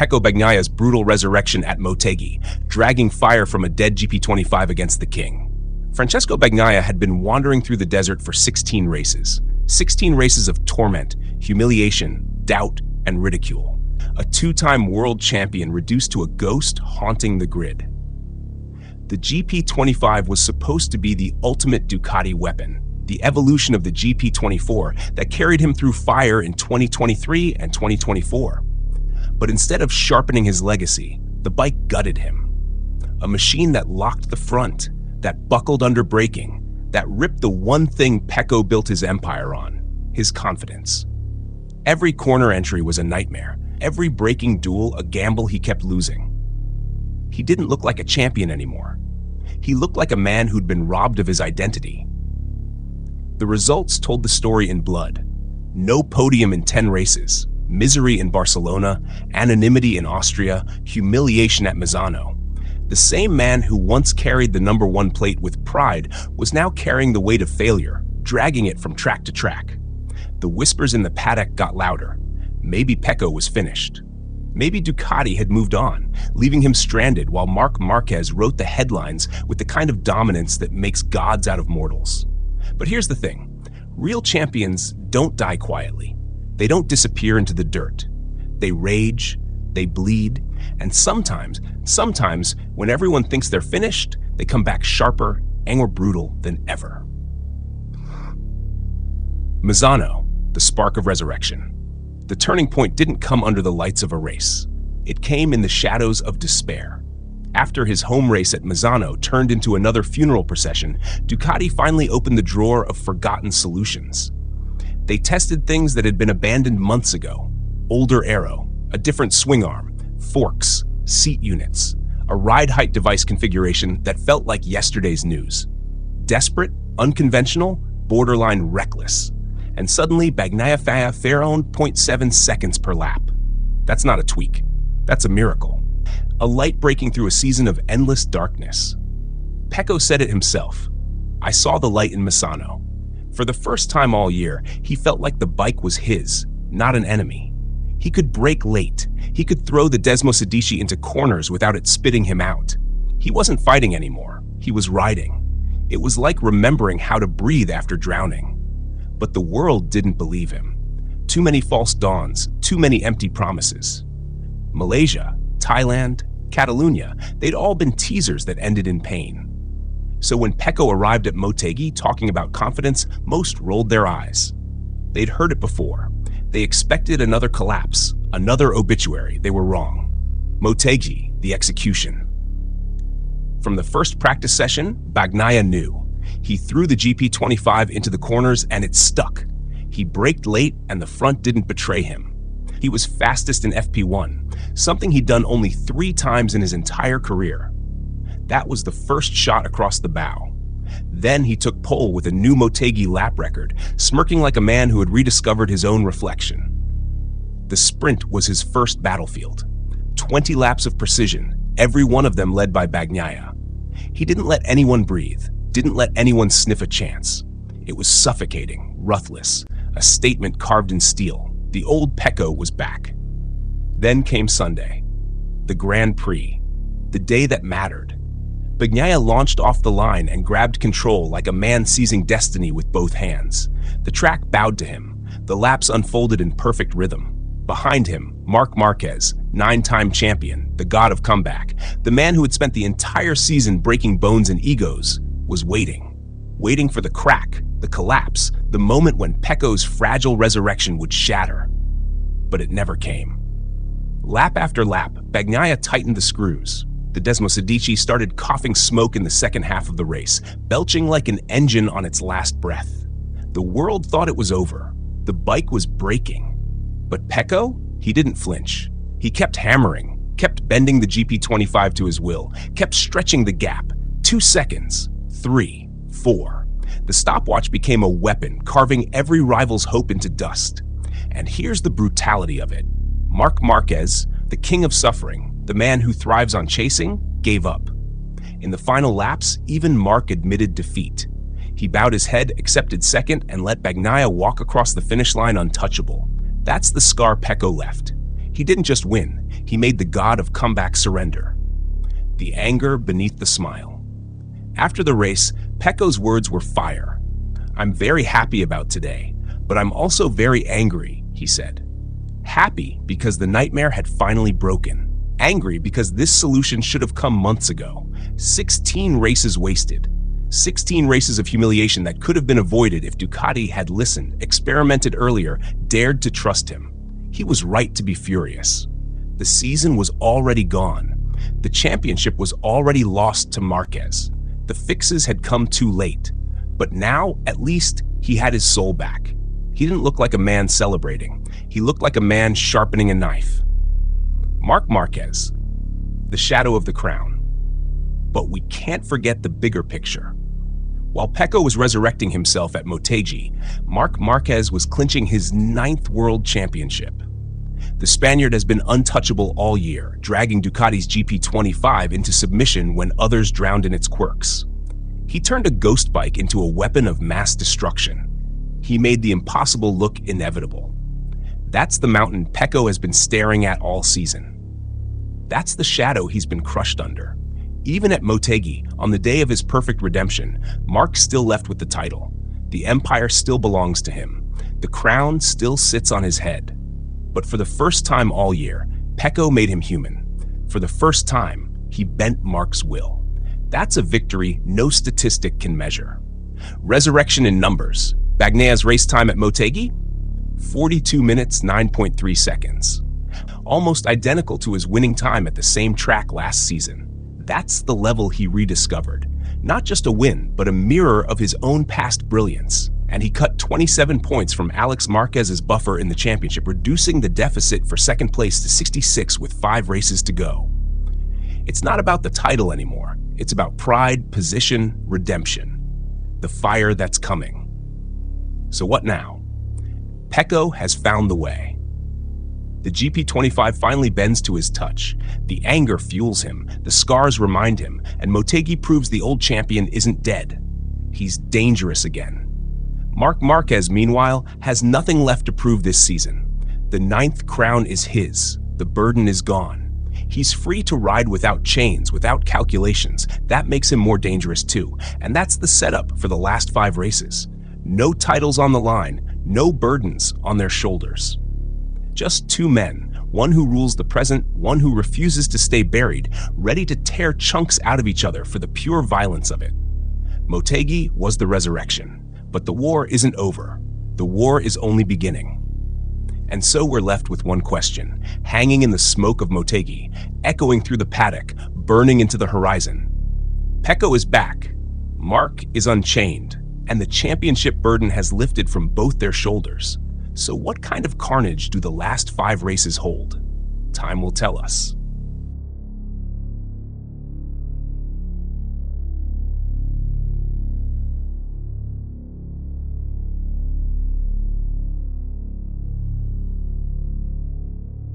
Pecco Bagnaia's brutal resurrection at Motegi, dragging fire from a dead GP25 against the king. Francesco Bagnaia had been wandering through the desert for 16 races. 16 races of torment, humiliation, doubt, and ridicule. A two-time world champion reduced to a ghost haunting the grid. The GP25 was supposed to be the ultimate Ducati weapon, the evolution of the GP24 that carried him through fire in 2023 and 2024. But instead of sharpening his legacy, the bike gutted him. A machine that locked the front, that buckled under braking, that ripped the one thing Pecco built his empire on, his confidence. Every corner entry was a nightmare, every braking duel a gamble he kept losing. He didn't look like a champion anymore. He looked like a man who'd been robbed of his identity. The results told the story in blood. No podium in 10 races, misery in Barcelona, anonymity in Austria, humiliation at Misano. The same man who once carried the #1 plate with pride was now carrying the weight of failure, dragging it from track to track. The whispers in the paddock got louder. Maybe Pecco was finished. Maybe Ducati had moved on, leaving him stranded while Marquez wrote the headlines with the kind of dominance that makes gods out of mortals. But here's the thing. Real champions don't die quietly. They don't disappear into the dirt. They rage, they bleed, and sometimes, when everyone thinks they're finished, they come back sharper and more brutal than ever. Misano, the spark of resurrection. The turning point didn't come under the lights of a race. It came in the shadows of despair. After his home race at Misano turned into another funeral procession, Ducati finally opened the drawer of forgotten solutions. They tested things that had been abandoned months ago. Older aero, a different swing arm, forks, seat units, a ride height device configuration that felt like yesterday's news. Desperate, unconventional, borderline reckless. And suddenly Bagnaia found 0.7 seconds per lap. That's not a tweak. That's a miracle. A light breaking through a season of endless darkness. Pecco said it himself. I saw the light in Misano. For the first time all year, he felt like the bike was his, not an enemy. He could brake late. He could throw the Motegi into corners without it spitting him out. He wasn't fighting anymore. He was riding. It was like remembering how to breathe after drowning. But the world didn't believe him. Too many false dawns, too many empty promises. Malaysia, Thailand, Catalonia, they'd all been teasers that ended in pain. So when Pecco arrived at Motegi talking about confidence, most rolled their eyes. They'd heard it before. They expected another collapse, another obituary. They were wrong. Motegi, the execution. From the first practice session, Bagnaia knew. He threw the GP25 into the corners and it stuck. He braked late and the front didn't betray him. He was fastest in FP1, something he'd done only 3 times in his entire career. That was the first shot across the bow. Then he took pole with a new Motegi lap record, smirking like a man who had rediscovered his own reflection. The sprint was his first battlefield. 20 laps of precision, every one of them led by Bagnaia. He didn't let anyone breathe, didn't let anyone sniff a chance. It was suffocating, ruthless, a statement carved in steel. The old Pecco was back. Then came Sunday, the Grand Prix, the day that mattered. Bagnaia launched off the line and grabbed control like a man seizing destiny with both hands. The track bowed to him. The laps unfolded in perfect rhythm. Behind him, Marquez, 9-time champion, the god of comeback, the man who had spent the entire season breaking bones and egos, was waiting for the crack, the collapse, the moment when Pecco's fragile resurrection would shatter. But it never came. Lap after lap, Bagnaia tightened the screws. The Motegi started coughing smoke in the second half of the race, belching like an engine on its last breath. The world thought it was over. The bike was breaking. But Pecco, he didn't flinch. He kept hammering, kept bending the GP25 to his will, kept stretching the gap. 2 seconds, 3, 4. The stopwatch became a weapon, carving every rival's hope into dust. And here's the brutality of it. Marquez, the king of suffering, the man who thrives on chasing, gave up. In the final laps, even Mark admitted defeat. He bowed his head, accepted second, and let Bagnaia walk across the finish line untouchable. That's the scar Pecco left. He didn't just win, He made the god of comeback surrender. The anger beneath the smile. After the race, Pecco's words were fire. "I'm very happy about today, but I'm also very angry," he said. Happy because the nightmare had finally broken. Angry because this solution should have come months ago. 16 races wasted. 16 races of humiliation that could have been avoided if Ducati had listened, experimented earlier, dared to trust him. He was right to be furious. The season was already gone. The championship was already lost to Marquez. The fixes had come too late. But now, at least, he had his soul back. He didn't look like a man celebrating. He looked like a man sharpening a knife. Marquez, the shadow of the crown. But we can't forget the bigger picture. While Pecco was resurrecting himself at Motegi, Marquez was clinching his 9th world championship. The Spaniard has been untouchable all year, dragging Ducati's GP25 into submission when others drowned in its quirks. He turned a ghost bike into a weapon of mass destruction. He made the impossible look inevitable. That's the mountain Pecco has been staring at all season. That's the shadow he's been crushed under. Even at Motegi, on the day of his perfect redemption, Mark's still left with the title. The empire still belongs to him. The crown still sits on his head. But for the first time all year, Pecco made him human. For the first time, he bent Mark's will. That's a victory no statistic can measure. Resurrection in numbers. Bagnaia's race time at Motegi? 42 minutes, 9.3 seconds. Almost identical to his winning time at the same track last season. That's the level he rediscovered. Not just a win, but a mirror of his own past brilliance. And he cut 27 points from Alex Marquez's buffer in the championship, reducing the deficit for second place to 66 with 5 races to go. It's not about the title anymore. It's about pride, position, redemption. The fire that's coming. So what now? Pecco has found the way. The GP25 finally bends to his touch. The anger fuels him, the scars remind him, and Motegi proves the old champion isn't dead. He's dangerous again. Marquez, meanwhile, has nothing left to prove this season. The 9th crown is his. The burden is gone. He's free to ride without chains, without calculations. That makes him more dangerous too. And that's the setup for the last 5 races. No titles on the line, no burdens on their shoulders. Just 2 men, one who rules the present, one who refuses to stay buried, ready to tear chunks out of each other for the pure violence of it. Motegi was the resurrection, but the war isn't over. The war is only beginning. And so we're left with one question, hanging in the smoke of Motegi, echoing through the paddock, burning into the horizon. Pecco is back, Mark is unchained, and the championship burden has lifted from both their shoulders. So what kind of carnage do the last 5 races hold? Time will tell us.